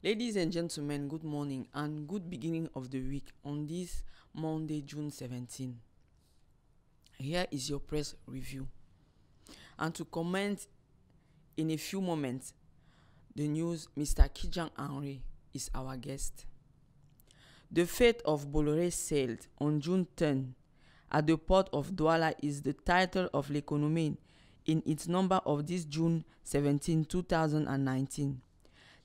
Ladies and gentlemen, good morning and good beginning of the week on this Monday, June 17. Here is your press review. And to comment in a few moments, the news, Mr. Kijang Henry is our guest. The fate of Bolloré sailed on June 10 at the port of Douala is the title of L'Economie in its number of this June 17, 2019.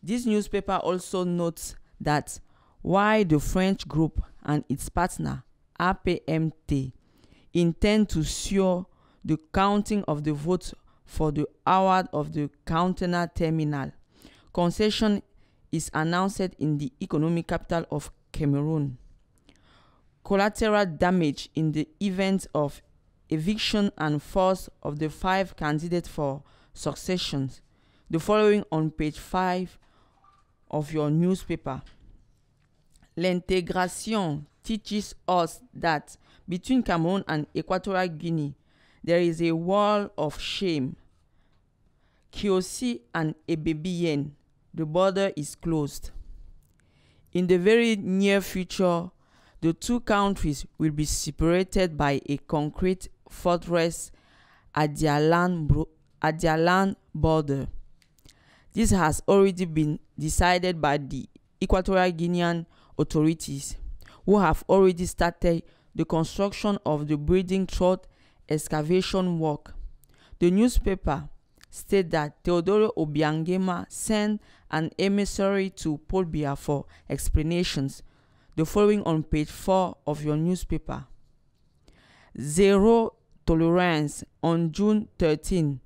This newspaper also notes that while the French group and its partner, APMT, intend to sue the counting of the votes for the award of the container terminal, concession is announced in the economic capital of Cameroon. Collateral damage in the event of eviction and force of the 5 candidates for successions. The following on page 5 of your newspaper. L'intégration teaches us that between Cameroon and Equatorial Guinea, there is a wall of shame. Kiosi and Ebebien, the border is closed. In the very near future, the two countries will be separated by a concrete fortress at their land border. This has already been decided by the Equatorial Guinean authorities, who have already started the construction of the breeding trough excavation work. The newspaper stated that Teodoro Obiangema sent an emissary to Paul Biya for explanations. The following on page 4 of your newspaper. Zero tolerance on June 13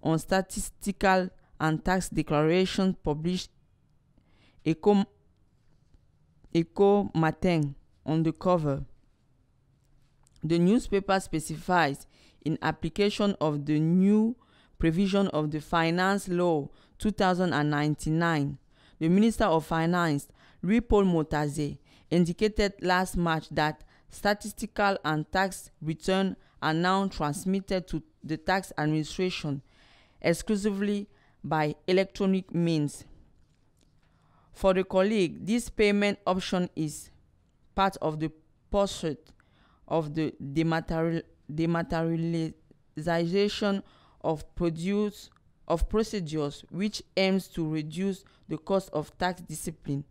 on statistical and tax declaration published Eco Matin on the cover. The newspaper specifies, in application of the new provision of the Finance Law 2099, the Minister of Finance, Louis-Paul Motaze, indicated last March that statistical and tax returns are now transmitted to the tax administration exclusively by electronic means. For the colleague, this payment option is part of the pursuit of the dematerialization of procedures, which aims to reduce the cost of tax discipline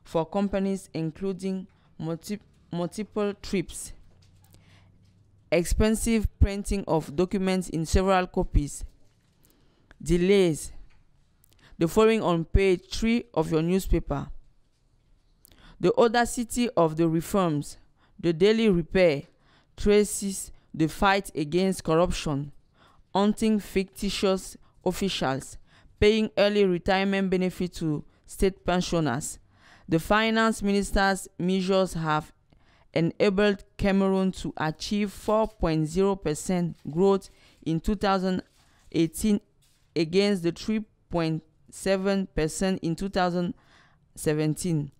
for companies, including multiple trips, expensive printing of documents in several copies, delays. The following on page 3 of your newspaper. The audacity of the reforms. The Daily Repair traces the fight against corruption, hunting fictitious officials, paying early retirement benefits to state pensioners. The finance minister's measures have enabled Cameroon to achieve 4.0% growth in 2018 against the 3.7% in 2017.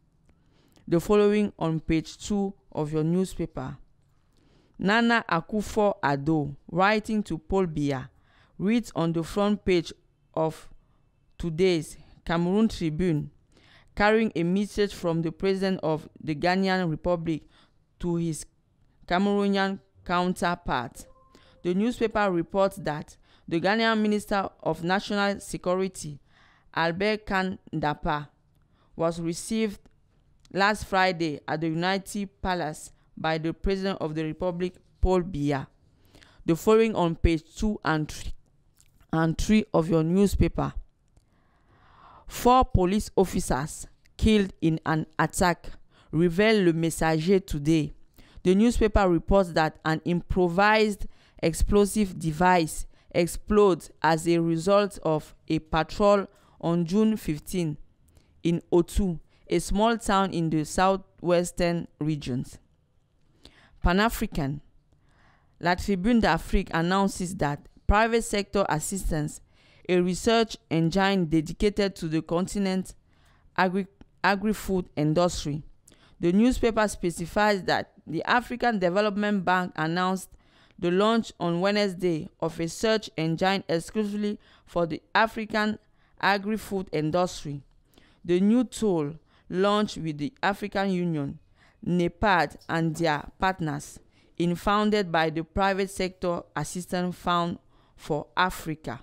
The following on page 2 of your newspaper. Nana Akufo-Addo, writing to Paul Biya, reads on the front page of today's Cameroon Tribune, carrying a message from the President of the Ghanaian Republic to his Cameroonian counterpart. The newspaper reports that the Ghanaian Minister of National Security, Albert Kan-Dapaah, was received last Friday at the Unity Palace by the President of the Republic, Paul Biya. The following on page 2 and 3 of your newspaper. 4 police officers killed in an attack, reveal Le Messager today. The newspaper reports that an improvised explosive device explodes as a result of a patrol on June 15 in Otu, a small town in the southwestern regions. Pan-African. La Tribune d'Afrique announces that private sector assistance, a research engine dedicated to the continent's agri-food industry. The newspaper specifies that the African Development Bank announced the launch on Wednesday of a search engine exclusively for the African agri-food industry. The new tool, launched with the African Union, NEPAD, and their partners, is founded by the Private Sector Assistance Fund for Africa.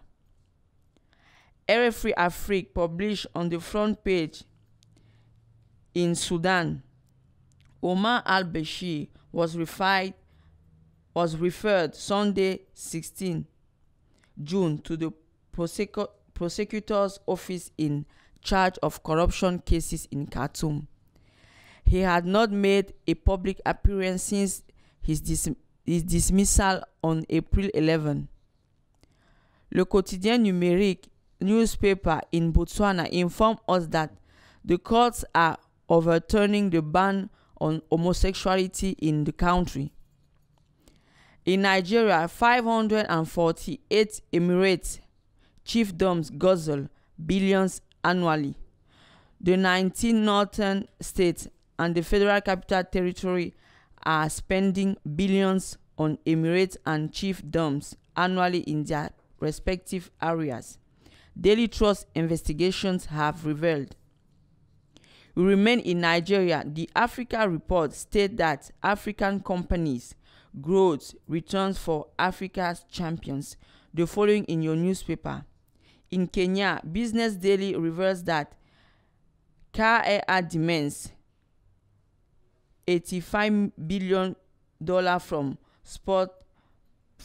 RFI Afrique published on the front page in Sudan. Omar al-Bashir was referred Sunday 16 June to the prosecutor's office in charge of corruption cases in Khartoum. He had not made a public appearance since his dismissal on April 11. Le Quotidien Numérique newspaper in Botswana informed us that the courts are overturning the ban on homosexuality in the country. In Nigeria, 548 Emirates chiefdoms guzzle billions annually. The 19 northern states and the Federal Capital Territory are spending billions on Emirates and chiefdoms annually in their respective areas. Daily Trust investigations have revealed. We remain in Nigeria. The Africa report states that African companies' growth returns for Africa's champions. The following in your newspaper. In Kenya, Business Daily reveals that KAA demands $85 billion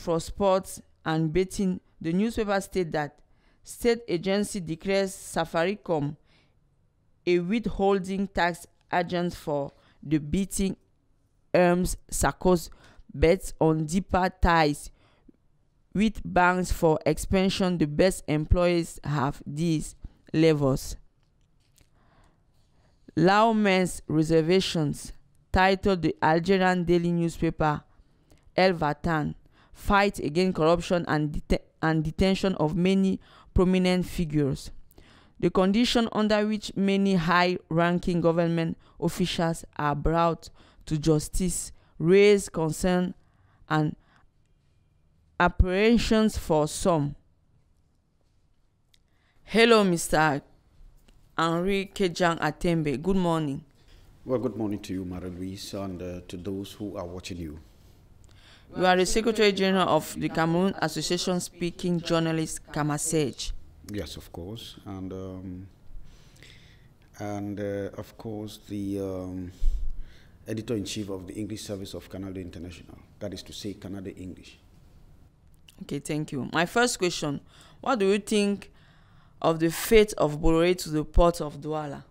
for sports and betting. The newspaper states that state agency declares Safaricom a withholding tax agent for the betting Hermes Sarko's bets on deeper ties with banks for expansion. The best employees have these levels. Lawmen's reservations, titled the Algerian daily newspaper El Vatan, fight against corruption and detention of many prominent figures. The condition under which many high-ranking government officials are brought to justice raise concern and apprehensions for some. Hello, Mr. Henry Kejang Atembe. Good morning. Well, good morning to you, Marie-Louise, and to those who are watching you. You are the Secretary General of the Cameroon Association Speaking Journalist, Kamasej. Yes, of course, and of course the editor-in-chief of the English Service of Canada International. That is to say, Canada English. Okay, thank you. My first question: what do you think of the fate of Bolloré to the port of Douala?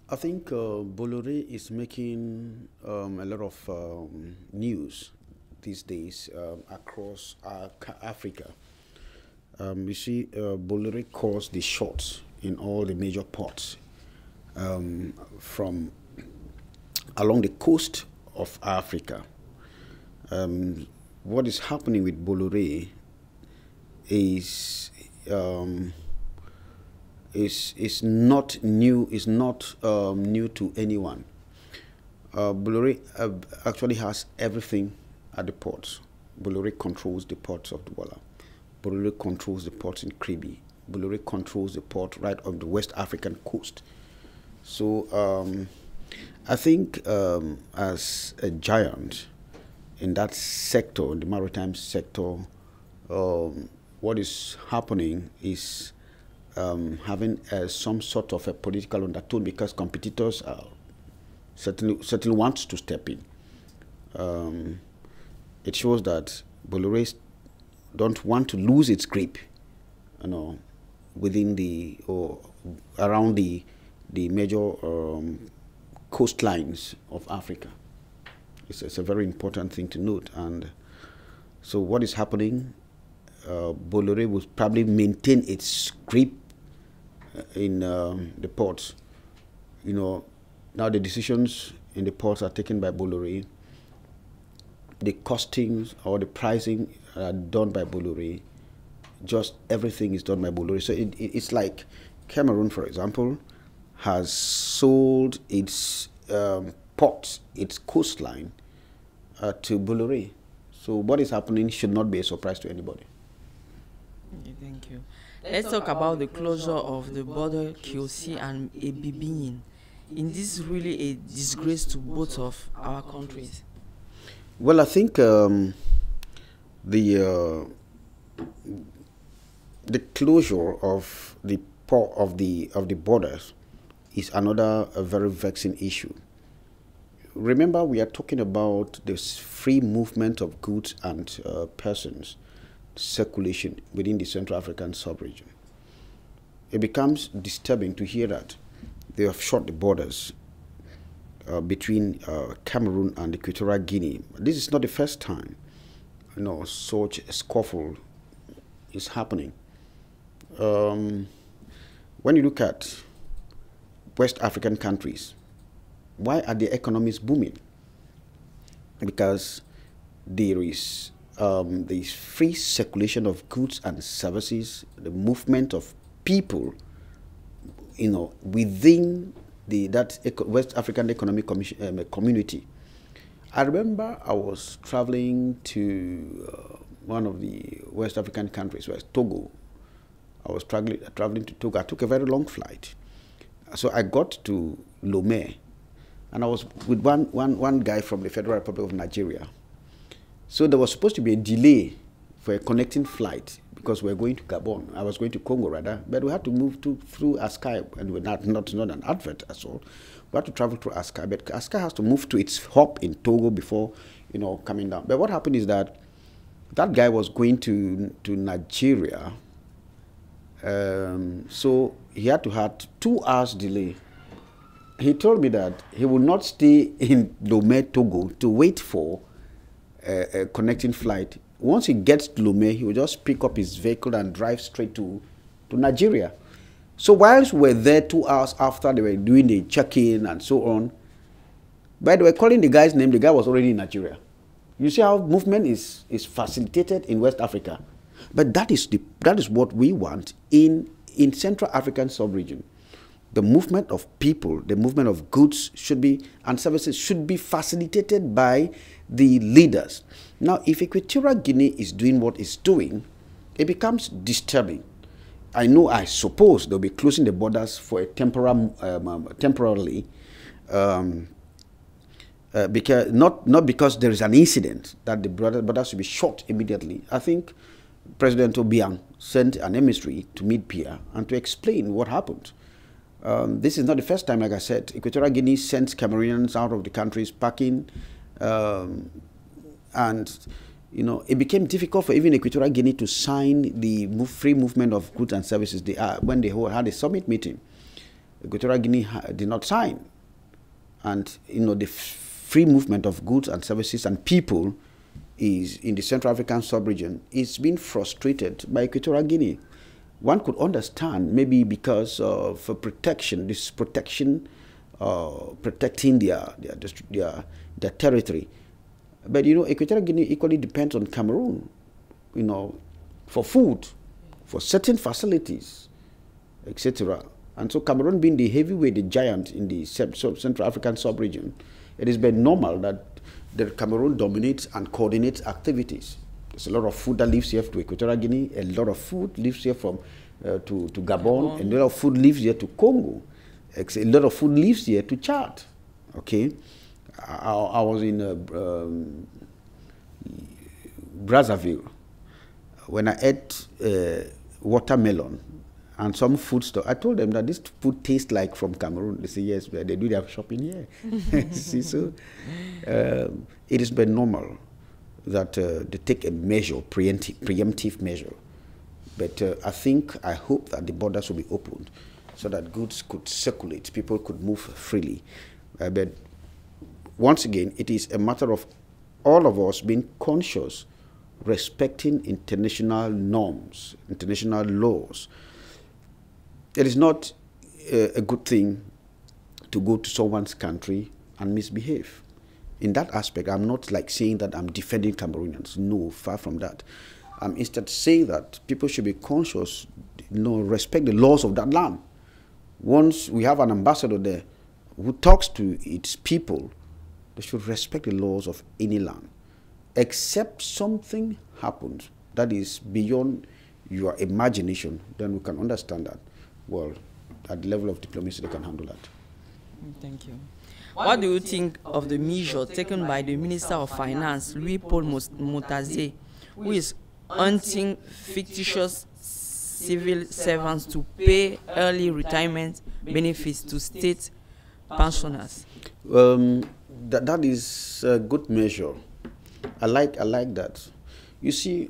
I think Bolloré is making a lot of news these days across Africa. You see, Bolloré calls the shots in all the major ports from along the coast of Africa. What is happening with Bolloré is not new. Is not new to anyone. Bolloré actually has everything at the ports. Bolloré controls the ports of Douala. Bolloré controls the ports in Kribi. Bolloré controls the port right on the West African coast. So I think as a giant in that sector, the maritime sector, what is happening is having some sort of a political undertone, because competitors certainly want to step in. It shows that Bolloré don't want to lose its grip, within or around the major coastlines of Africa. It's a very important thing to note. And so what is happening, Bolloré will probably maintain its grip in the ports. Now the decisions in the ports are taken by Bolloré. The costings or the pricing are done by Bolloré. Just everything is done by Bolloré. So it's like Cameroon, for example, has sold its ports, its coastline, to Bolloré. So what is happening should not be a surprise to anybody. Okay, thank you. Let's talk about the closure of the border QC and Ebibin. In this really a disgrace to both of our countries? Well, I think the closure of the borders is another very vexing issue. Remember, we are talking about this free movement of goods and persons circulation within the Central African sub-region. It becomes disturbing to hear that they have shut the borders between Cameroon and Equatorial Guinea. This is not the first time, such a scuffle is happening. When you look at West African countries, why are their economies booming? Because there is free circulation of goods and services, the movement of people, within that West African Economic Community. I remember I was traveling to one of the West African countries, Togo. I was traveling to Togo. I took a very long flight. So I got to Lomé, and I was with one guy from the Federal Republic of Nigeria. So there was supposed to be a delay for a connecting flight because we were going to Gabon. I was going to Congo rather, but we had to move through Askai, and we're not an advert at all. We had to travel through Askai, but Askai has to move to its hub in Togo before coming down. But what happened is that guy was going to Nigeria, so he had to have 2 hours delay. He told me that he will not stay in Lomé, Togo, to wait for a connecting flight. Once he gets to Lomé, he will just pick up his vehicle and drive straight to Nigeria. So whilst we were there 2 hours after they were doing the check-in and so on, but they were calling the guy's name, the guy was already in Nigeria. You see how movement is facilitated in West Africa. But that is what we want in Central African sub-region. The movement of people, the movement of goods and services should be facilitated by the leaders. Now, if Equatorial Guinea is doing what it's doing, it becomes disturbing. I suppose they'll be closing the borders for a temporarily, because not because there is an incident that the borders should be shut immediately. I think President Obiang sent an emissary to meet Pierre and to explain what happened. This is not the first time, like I said. Equatorial Guinea sent Cameroonians out of the countries packing, and it became difficult for even Equatorial Guinea to sign the free movement of goods and services. When they had a summit meeting, Equatorial Guinea did not sign, and the free movement of goods and services and people is in the Central African sub-region is being frustrated by Equatorial Guinea. One could understand maybe because of protecting their territory. But Equatorial Guinea equally depends on Cameroon, for food, for certain facilities, etc. And so Cameroon being the heavyweight, the giant in the Central African sub-region, it has been normal that Cameroon dominates and coordinates activities. There's a lot of food that leaves here to Equatorial Guinea. A lot of food leaves here to Gabon. And a lot of food leaves here to Congo. A lot of food leaves here to Chad. Okay, I was in Brazzaville when I ate watermelon and some food store. I told them that this food tastes like from Cameroon. They say yes, but they do their shopping here. See, so it has been normal that they take a measure, preemptive measure. But I hope that the borders will be opened so that goods could circulate, people could move freely. But once again, it is a matter of all of us being conscious, respecting international norms, international laws. It is not a good thing to go to someone's country and misbehave. In that aspect, I'm not like saying that I'm defending Cameroonians. No, far from that. I'm instead saying that people should be conscious, respect the laws of that land. Once we have an ambassador there who talks to its people, they should respect the laws of any land. Except something happens that is beyond your imagination, then we can understand that, well, at the level of diplomacy, they can handle that. Thank you. What do you think of the measure taken by the Minister of Finance, Louis-Paul Motazé, who is hunting fictitious civil servants to pay early retirement benefits to state pensioners? That is a good measure. I like that. You see,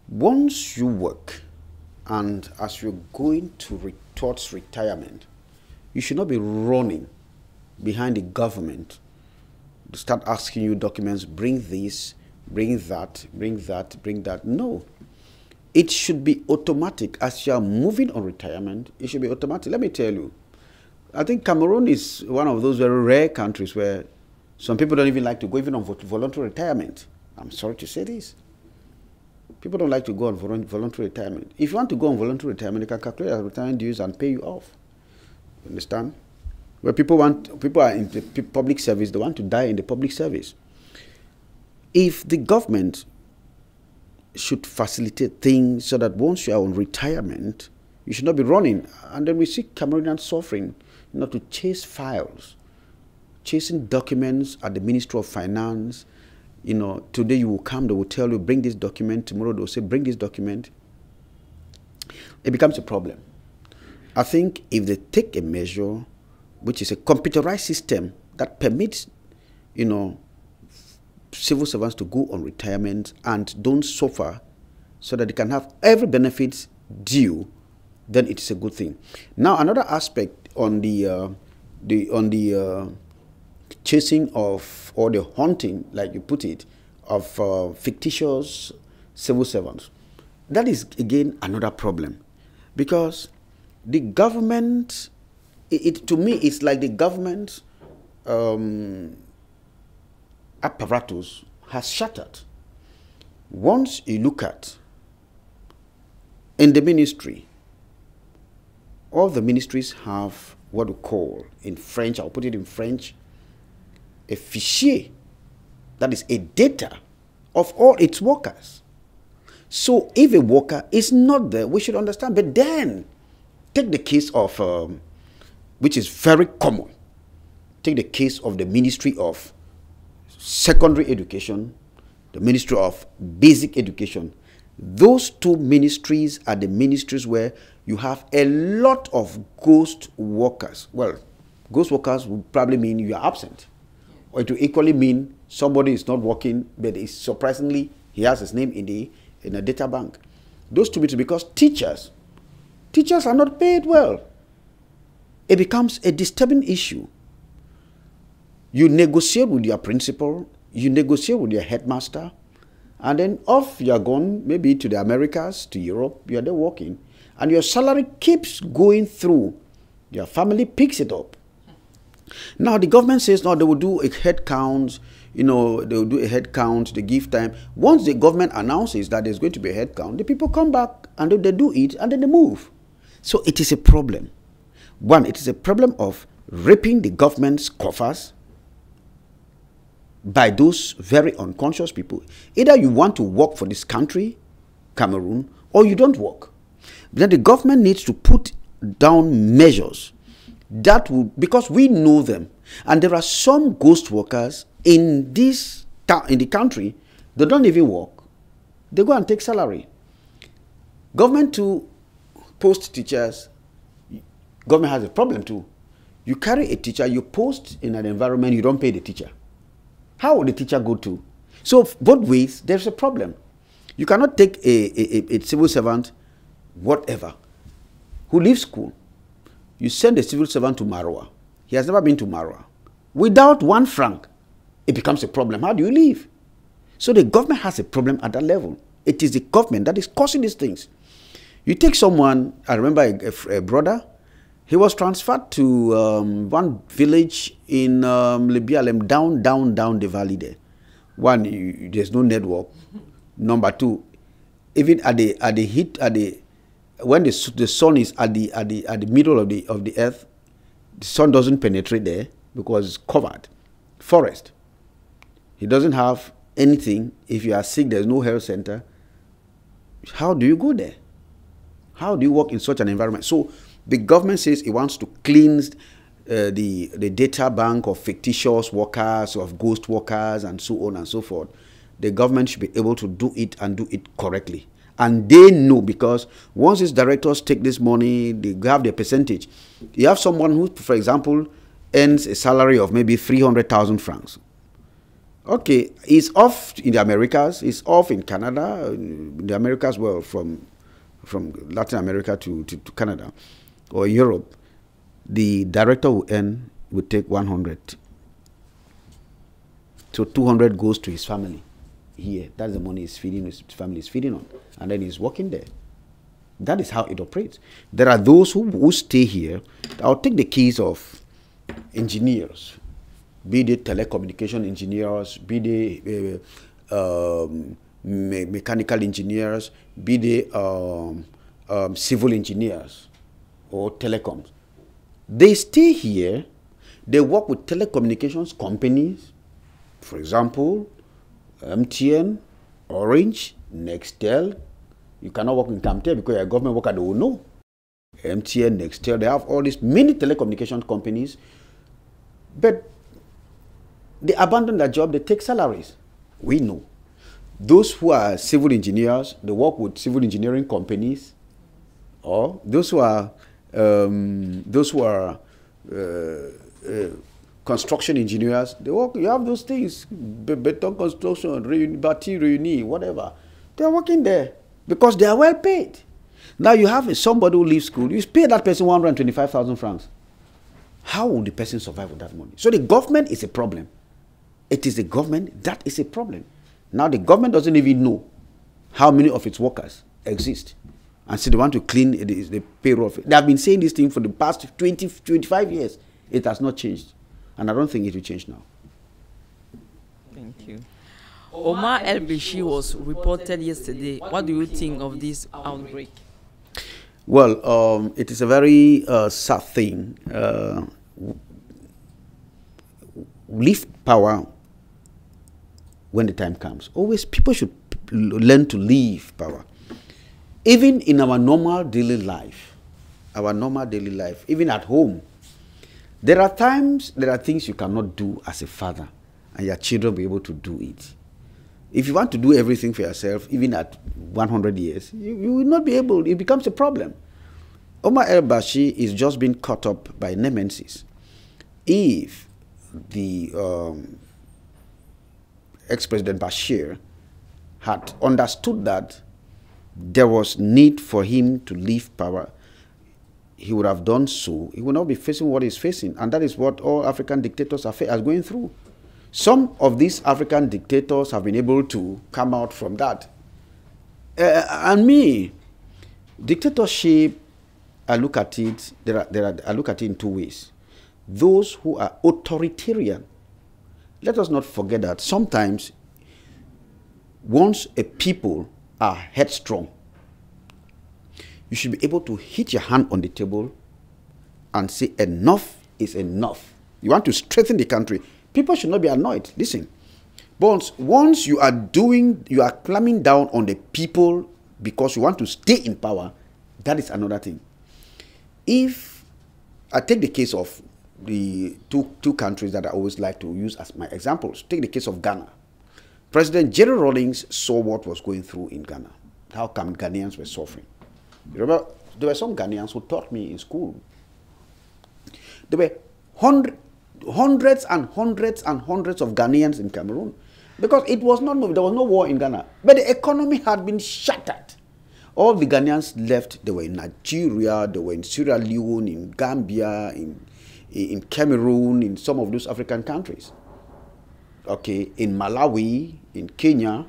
once you work, and as you're going towards retirement, you should not be running behind the government to start asking you documents, bring this, bring that, bring that, bring that. No. It should be automatic. As you are moving on retirement, it should be automatic. Let me tell you, I think Cameroon is one of those very rare countries where some people don't even like to go even on voluntary retirement. I'm sorry to say this. People don't like to go on voluntary retirement. If you want to go on voluntary retirement, you can calculate your retirement dues and pay you off. You understand? Where people are in the public service, they want to die in the public service. If the government should facilitate things so that once you are on retirement, you should not be running. And then we see Cameroonians suffering, to chase files, chasing documents at the Ministry of Finance. Today you will come, they will tell you, bring this document. Tomorrow they will say, bring this document. It becomes a problem. I think if they take a measure, which is a computerized system that permits, civil servants to go on retirement and don't suffer, so that they can have every benefit due, then it is a good thing. Now, another aspect on the chasing of, or the hunting, like you put it, of fictitious civil servants. That is, again, another problem. Because the government, to me, it's like the government apparatus has shattered. Once you look at, in the ministry, all the ministries have what we call, in French, I'll put it in French, a fichier, that is a data of all its workers. So if a worker is not there, we should understand. But then, take the case of, which is very common, take the case of the Ministry of Secondary Education, the Ministry of Basic Education. Those two ministries are the ministries where you have a lot of ghost workers. Well, ghost workers would probably mean you are absent. Or it will equally mean somebody is not working, but is surprisingly, he has his name in a data bank. Those two ministries, because teachers are not paid well. It becomes a disturbing issue. You negotiate with your principal, you negotiate with your headmaster, and then off you are gone, maybe to the Americas, to Europe, you are there working, and your salary keeps going through. Your family picks it up. Now the government says, no, they will do a head count, they will do a head count, they give time. Once the government announces that there's going to be a head count, the people come back and they do it and then they move. So it is a problem. One, it is a problem of ripping the government's coffers by those very unconscious people. Either you want to work for this country, Cameroon, or you don't work. Then the government needs to put down measures that will, because we know them, and there are some ghost workers in the country, they don't even work. They go and take salary. Government to post teachers, government has a problem too. You carry a teacher, you post in an environment, you don't pay the teacher. How will the teacher go to? So both ways, there's a problem. You cannot take a civil servant, whatever, who leaves school. You send a civil servant to Maroua. He has never been to Maroua. Without 1 franc, it becomes a problem. How do you leave? So the government has a problem at that level. It is the government that is causing these things. You take someone, I remember a brother, he was transferred to one village in Libya, down the valley there. One, there's no network. Number two, even when the sun is at the middle of the earth, the sun doesn't penetrate there because it's covered. Forest. He doesn't have anything, if you are sick, there's no health center, how do you go there? How do you work in such an environment? So the government says it wants to cleanse the data bank of fictitious workers, of ghost workers, and so on and so forth. The government should be able to do it and do it correctly. And they know, because once these directors take this money, they have their percentage. You have someone who, for example, earns a salary of maybe 300,000 francs. Okay, he's off in the Americas, he's off in Canada, in the Americas, well, from Latin America to Canada or Europe. The director will take 100. So 200 goes to his family here. That's the money his family is feeding on. And then he's working there. That is how it operates. There are those who stay here. I'll take the case of engineers, be they telecommunication engineers, be they mechanical engineers, be they civil engineers or telecoms. They stay here, they work with telecommunications companies, for example, MTN, Orange, Nextel. You cannot work in Camtel because you're a government worker, they will know. MTN, Nextel, they have all these many telecommunication companies, but they abandon their job, they take salaries. We know. Those who are civil engineers, they work with civil engineering companies, or those who are construction engineers, they work. You have those things, beton construction, Bati, Reuni, whatever. They are working there because they are well paid. Now you have somebody who leaves school, you pay that person 125,000 francs. How will the person survive with that money? So the government is a problem. It is the government that is a problem. Now the government doesn't even know how many of its workers exist. And so they want to clean the payroll. They have been saying this thing for the past 20, 25 years. It has not changed. And I don't think it will change now. Thank you. Omar El-Béchir was reported yesterday. What do you think of this outbreak? Well, it is a very sad thing. Leave power when the time comes. Always people should learn to leave power. Even in our normal daily life, even at home, there are times, there are things you cannot do as a father, and your children will be able to do it. If you want to do everything for yourself, even at 100 years, you will not be able. It becomes a problem. Omar El-Béchir is just being caught up by nemesis. If the ex-president Bashir had understood that there was need for him to leave power, he would have done so. He would not be facing what he's facing. And that is what all African dictators are going through. Some of these African dictators have been able to come out from that. Dictatorship, I look at it, I look at it in two ways. Those who are authoritarian, let us not forget that sometimes once a people are headstrong, you should be able to hit your hand on the table and say enough is enough. You want to strengthen the country. People should not be annoyed. Listen, but once you are climbing down on the people because you want to stay in power, that is another thing. If I take the case of the two countries that I always like to use as my examples, take the case of Ghana. President Jerry Rawlings saw what was going through in Ghana, how come Ghanaians were suffering. Remember, there were some Ghanaians who taught me in school. There were hundreds and hundreds and hundreds of Ghanaians in Cameroon because it was not moving. There was no war in Ghana, but the economy had been shattered. All the Ghanaians left. They were in Nigeria, they were in Sierra Leone, in Gambia, in Cameroon, in some of those African countries. Okay, in Malawi, in Kenya.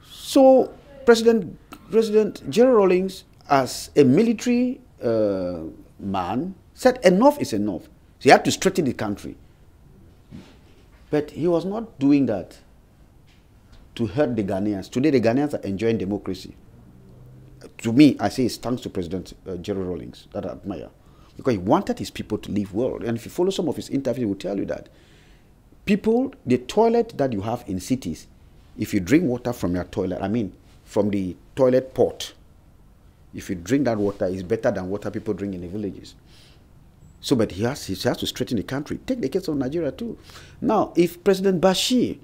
So President Jerry Rawlings, as a military man, said enough is enough. So he had to strengthen the country. But he was not doing that to hurt the Ghanaians. Today the Ghanaians are enjoying democracy. To me, I say it's thanks to President Jerry Rawlings, that I admire. Because he wanted his people to live well. And if you follow some of his interviews, he will tell you that People, the toilet that you have in cities, if you drink water from your toilet, I mean, from the toilet pot, if you drink that water, it's better than water people drink in the villages. So, but he has to straighten the country. Take the case of Nigeria too. Now, if President Bashir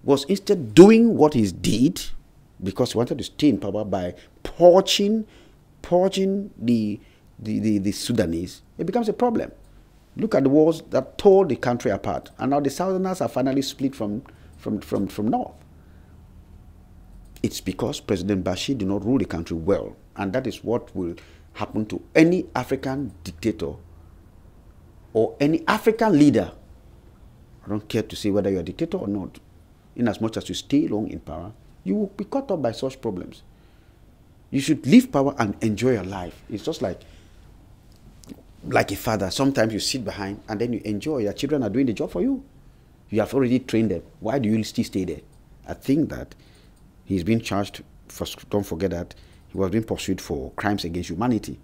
was instead doing what he did, because he wanted to stay in power by purging the Sudanese, it becomes a problem. Look at the wars that tore the country apart, and now the Southerners are finally split from North. It's because President Bashir did not rule the country well, and that is what will happen to any African dictator or any African leader. I don't care to say whether you're a dictator or not. In as much as you stay long in power, you will be caught up by such problems. You should leave power and enjoy your life. It's just like a father. Sometimes you sit behind and then you enjoy. Your children are doing the job for you. You have already trained them. Why do you still stay there? I think that he's been charged for, don't forget that he was being pursued for crimes against humanity.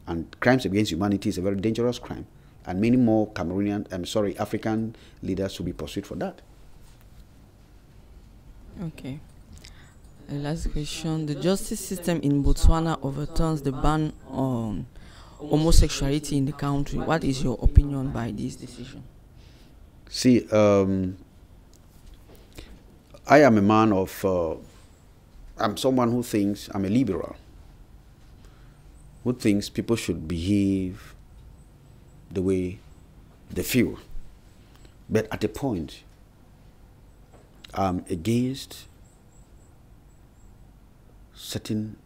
And crimes against humanity is a very dangerous crime. And many more African leaders will be pursued for that. Okay. The last question. The justice system in Botswana overturns the ban on homosexuality in the country. What is your opinion by this decision? See, I am a man of, I'm someone who thinks, I'm a liberal, who thinks people should behave the way they feel. But at a point, I'm against certain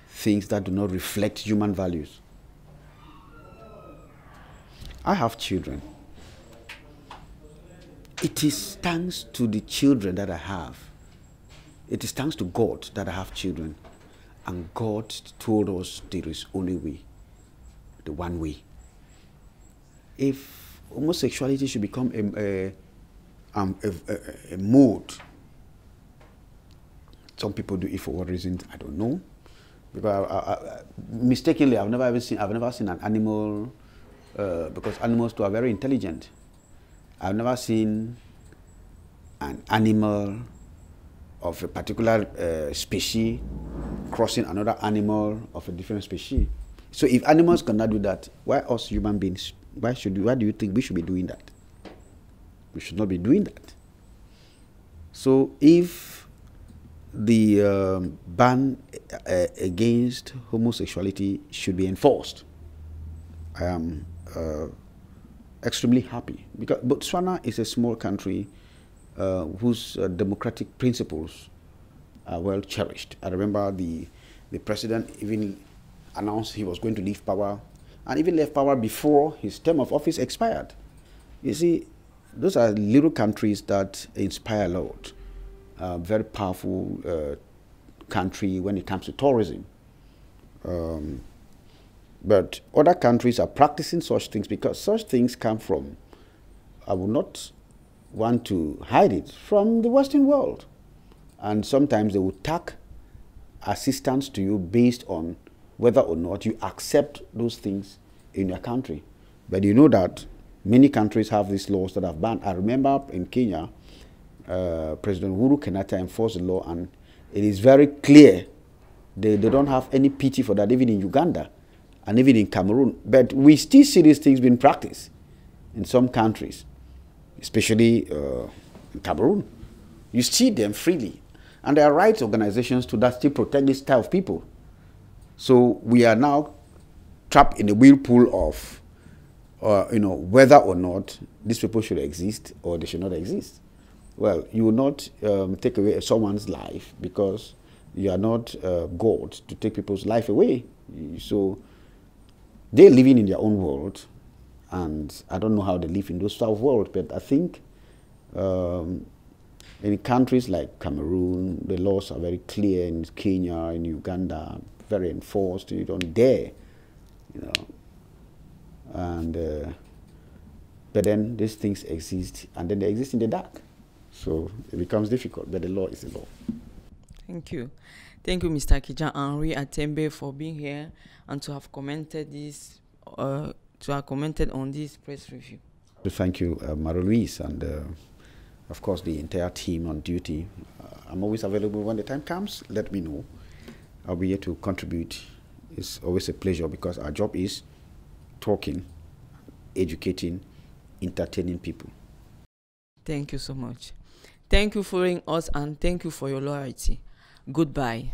things that do not reflect human values. I have children. It is thanks to the children that I have. It is thanks to God that I have children. And God told us there is only way, the one way. If homosexuality should become a mode, some people do it for what reason, I don't know. Because mistakenly, I've never seen an animal, because animals too are very intelligent. I've never seen an animal of a particular species crossing another animal of a different species. So if animals cannot do that, why us human beings? Why do you think we should be doing that? We should not be doing that. So if the ban against homosexuality should be enforced, I am extremely happy, because Botswana is a small country whose democratic principles are well cherished. I remember the president even announced he was going to leave power, and even left power before his term of office expired. You see, those are little countries that inspire a lot. Very powerful country when it comes to tourism. But other countries are practicing such things because such things come from, I would not want to hide it, from the Western world. And sometimes they will tack assistance to you based on whether or not you accept those things in your country. But you know that many countries have these laws that have banned. I remember in Kenya, President Uhuru Kenyatta enforced the law, and it is very clear they don't have any pity for that, even in Uganda and even in Cameroon. But we still see these things being practiced in some countries, especially in Cameroon. You see them freely. And there are rights organizations to that still protect this type of people. So we are now trapped in the whirlpool of whether or not these people should exist or they should not exist. Well, you will not take away someone's life because you are not God to take people's life away. So they're living in their own world, and I don't know how they live in those type of world, but I think in countries like Cameroon, the laws are very clear. In Kenya, in Uganda, very enforced. You don't dare, and but then these things exist, and then they exist in the dark. So it becomes difficult, but the law is the law. Thank you. Thank you, Mr. Kijan-Henri Atembe, for being here and to have commented this, to have commented on this press review. Thank you, Marie-Louise, and of course the entire team on duty. I'm always available when the time comes. Let me know. I'll be here to contribute. It's always a pleasure because our job is talking, educating, entertaining people. Thank you so much. Thank you for following us and thank you for your loyalty. Goodbye.